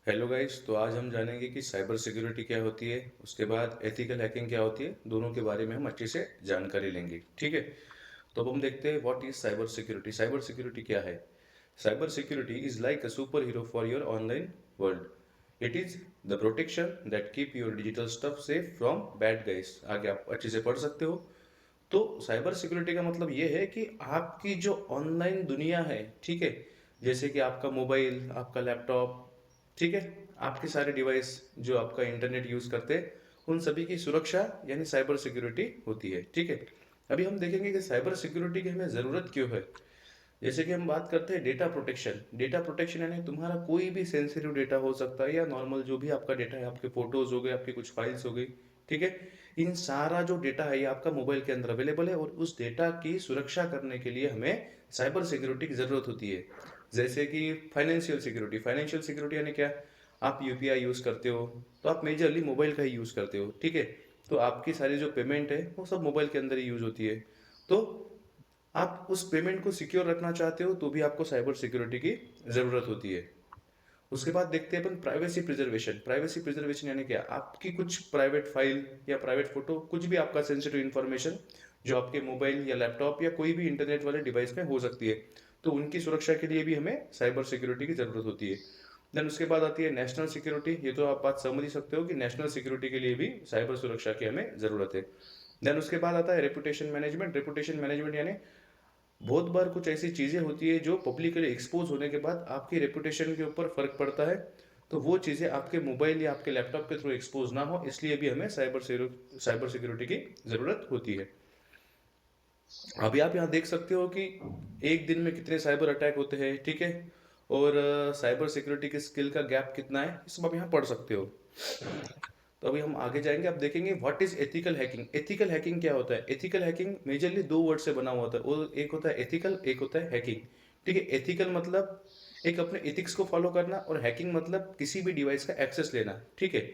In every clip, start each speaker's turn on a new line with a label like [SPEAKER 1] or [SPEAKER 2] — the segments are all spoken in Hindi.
[SPEAKER 1] हेलो गाइस, तो आज हम जानेंगे कि साइबर सिक्योरिटी क्या होती है। उसके बाद एथिकल हैकिंग क्या होती है। दोनों के बारे में हम अच्छे से जानकारी लेंगे। ठीक है। तो अब हम देखते हैं what is cyber security. Cyber security क्या है। Cyber security is like a super hero for your online world. It is the protection that keep your digital stuff safe from bad guys. आगे आप अच्छे से पढ़ सकते हो। तो साइबर सिक्योरिटी का मतलब ये है कि आपकी जो ऑनलाइन दुनिया है, ठीक है, जैसे कि आपका मोबाइल, आपका लैपटॉप, ठीक है, आपके सारे डिवाइस जो आपका इंटरनेट यूज करते हैं, उन सभी की सुरक्षा यानी साइबर सिक्योरिटी होती है। ठीक है। अभी हम देखेंगे कि साइबर सिक्योरिटी की हमें ज़रूरत क्यों है। जैसे कि हम बात करते हैं डेटा प्रोटेक्शन। डेटा प्रोटेक्शन यानी तुम्हारा कोई भी सेंसिटिव डेटा हो सकता है या नॉर्मल जो भी आपका डेटा है, आपके फोटोज हो गए, आपकी कुछ फाइल्स हो गई, ठीक है, इन सारा जो डेटा है ये आपका मोबाइल के अंदर अवेलेबल है और उस डेटा की सुरक्षा करने के लिए हमें साइबर सिक्योरिटी की ज़रूरत होती है। जैसे कि फाइनेंशियल सिक्योरिटी। फाइनेंशियल सिक्योरिटी यानी क्या। आप यूपीआई यूज़ करते हो तो आप मेजरली मोबाइल का ही यूज़ करते हो, ठीक है। तो आपकी सारी जो पेमेंट है वो सब मोबाइल के अंदर ही यूज़ होती है। तो आप उस पेमेंट को सिक्योर रखना चाहते हो तो भी आपको साइबर सिक्योरिटी की ज़रूरत होती है। उसके बाद देखते हैं अपन प्राइवेसी प्रिजर्वेशन। प्राइवेसी प्रिजर्वेशन यानी क्या। आपकी कुछ प्राइवेट फाइल या प्राइवेट फोटो, कुछ भी आपका सेंसिटिव इन्फॉर्मेशन जो आपके मोबाइल या लैपटॉप या कोई भी इंटरनेट वाले डिवाइस में हो सकती है, तो उनकी सुरक्षा के लिए भी हमें साइबर सिक्योरिटी की ज़रूरत होती है। देन उसके बाद आती है नेशनल सिक्योरिटी। ये तो आप बात समझ ही सकते हो कि नेशनल सिक्योरिटी के लिए भी साइबर सुरक्षा की हमें ज़रूरत है। देन उसके बाद आता है रेपुटेशन मैनेजमेंट। रेपुटेशन मैनेजमेंट यानी बहुत बार कुछ ऐसी चीज़ें होती है जो पब्लिकली एक्सपोज होने के बाद आपकी रेपुटेशन के ऊपर फर्क पड़ता है। तो वो चीज़ें आपके मोबाइल या आपके लैपटॉप के थ्रू एक्सपोज ना हो, इसलिए भी हमें साइबर सिक्योरिटी की ज़रूरत होती है। अभी आप यहाँ देख सकते हो कि एक दिन में कितने साइबर अटैक होते हैं, ठीक है, और साइबर सिक्योरिटी की स्किल का गैप कितना है, ये सब आप यहाँ पढ़ सकते हो। तो अभी हम आगे जाएंगे, अब देखेंगे what is ethical hacking. Ethical hacking क्या होता है। एथिकल हैकिंग मेजरली दो वर्ड से बना हुआ होता है, और एक होता है एथिकल, एक होता है हैकिंग। ठीक है। एथिकल मतलब एक अपने एथिक्स को फॉलो करना, और हैकिंग मतलब किसी भी डिवाइस का एक्सेस लेना, ठीक है।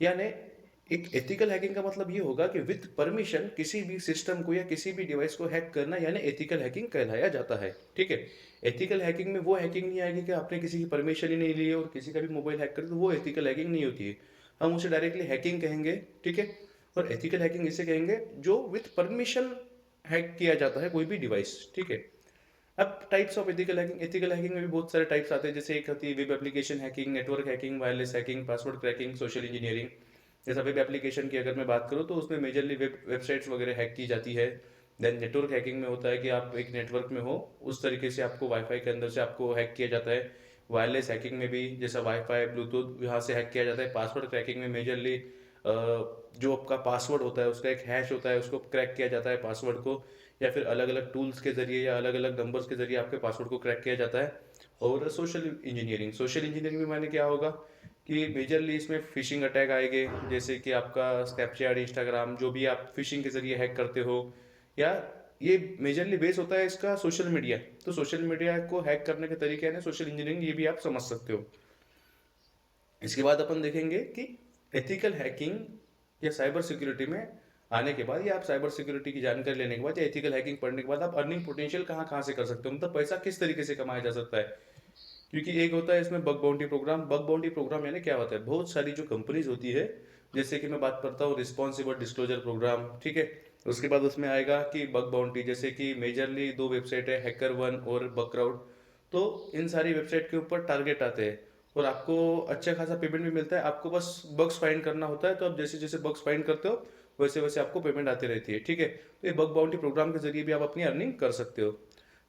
[SPEAKER 1] यानी एक एथिकल हैकिंग का मतलब ये होगा कि विद परमिशन किसी भी सिस्टम को या किसी भी डिवाइस को हैक करना, यानी एथिकल हैकिंग कहलाया जाता है। ठीक है। एथिकल हैकिंग में वो हैकिंग नहीं आएगी कि आपने किसी की परमिशन ही नहीं ली है और किसी का भी मोबाइल हैक कर, तो वो एथिकल हैकिंग नहीं होती है। हम उसे डायरेक्टली हैकिंग कहेंगे, ठीक है। और एथिकल हैकिंग इसे कहेंगे जो विथ परमिशन हैक किया जाता है कोई भी डिवाइस, ठीक है। अब types of ethical hacking. Ethical hacking में भी बहुत सारे टाइप्स आते हैं, जैसे एक होती है web application hacking, network hacking, wireless hacking, password cracking, social engineering. जैसा वेब एप्लीकेशन की अगर मैं बात करूँ तो उसमें मेजरली वेबसाइट्स वगैरह हैक की जाती है। देन नेटवर्क हैकिंग में होता है कि आप एक नेटवर्क में हो, उस तरीके से आपको वाईफाई के अंदर से आपको हैक किया जाता है। वायरलेस हैकिंग में भी जैसा वाईफाई, ब्लूटूथ, यहाँ से हैक किया जाता है। पासवर्ड क्रैकिंग में मेजरली जो आपका पासवर्ड होता है उसका एक हैश होता है, उसको क्रैक किया जाता है पासवर्ड को, या फिर अलग अलग टूल्स के जरिए या अलग अलग नंबर्स के जरिए आपके पासवर्ड को क्रैक किया जाता है। और सोशल इंजीनियरिंग। सोशल इंजीनियरिंग में माने क्या होगा कि मेजरली इसमें फिशिंग अटैक आएंगे, जैसे कि आपका स्नैपचैट, इंस्टाग्राम, जो भी आप फिशिंग के जरिए हैक करते हो, या ये मेजरली बेस होता है इसका सोशल मीडिया। तो सोशल मीडिया को हैक करने के तरीके हैं सोशल इंजीनियरिंग, ये भी आप समझ सकते हो। इसके बाद अपन देखेंगे कि एथिकल हैकिंग या साइबर सिक्योरिटी में आने के बाद, या आप साइबर सिक्योरिटी की जानकारी लेने के बाद या एथिकल हैकिंग पढ़ने के बाद आप अर्निंग पोटेंशियल कहाँ कहाँ से कर सकते हो, मतलब पैसा किस तरीके से कमाया जा सकता है। क्योंकि एक होता है इसमें bug bounty program. Bug bounty program यानी क्या होता है, बहुत सारी जो कंपनीज होती है, जैसे कि मैं बात करता हूँ रिस्पॉन्सिबल डिस्क्लोजर प्रोग्राम, ठीक है। उसके बाद उसमें आएगा कि बग बाउंटी, जैसे कि मेजरली दो वेबसाइट है, हैकर वन और बग क्राउड। तो इन सारी वेबसाइट के ऊपर टारगेट आते हैं और आपको अच्छा खासा पेमेंट भी मिलता है। आपको बस बग्स फाइंड करना होता है, तो आप जैसे जैसे बग्स फाइंड करते हो वैसे वैसे आपको पेमेंट आती रहती है, ठीक है। तो ये बग बाउंटी प्रोग्राम के जरिए भी आप अपनी अर्निंग कर सकते हो।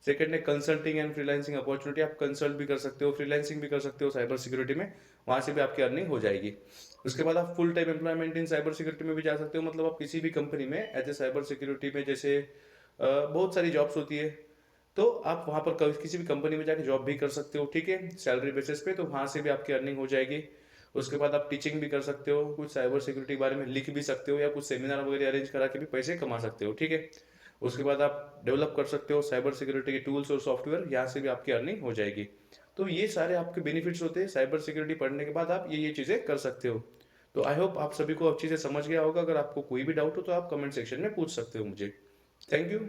[SPEAKER 1] सेकंड है कंसल्टिंग एंड फ्रीलांसिंग अपॉर्चुनिटी। आप कंसल्ट भी कर सकते हो, फ्रीलांसिंग भी कर सकते हो साइबर सिक्योरिटी में, वहां से भी आपकी अर्निंग हो जाएगी। उसके बाद आप full time employment in cyber security में भी जा सकते हो, मतलब आप किसी भी कंपनी में एज ए साइबर सिक्योरिटी में, जैसे बहुत सारी जॉब्स होती है, तो आप वहां पर किसी भी कंपनी में जाके जॉब भी कर सकते हो, ठीक है, सैलरी बेसिस पे, तो वहां से भी आपकी अर्निंग हो जाएगी। उसके बाद आप टीचिंग भी कर सकते हो, कुछ साइबर सिक्योरिटी के बारे में लिख भी सकते हो, या कुछ सेमिनार वगैरह अरेंज करा के भी पैसे कमा सकते हो, ठीक है। उसके बाद आप डेवलप कर सकते हो साइबर सिक्योरिटी के टूल्स और सॉफ्टवेयर, यहाँ से भी आपकी अर्निंग हो जाएगी। तो ये सारे आपके बेनिफिट्स होते हैं साइबर सिक्योरिटी पढ़ने के बाद, आप ये चीज़ें कर सकते हो। तो आई होप आप सभी को अच्छी से समझ गया होगा। अगर आपको कोई भी डाउट हो तो आप कमेंट सेक्शन में पूछ सकते हो मुझे। Thank you.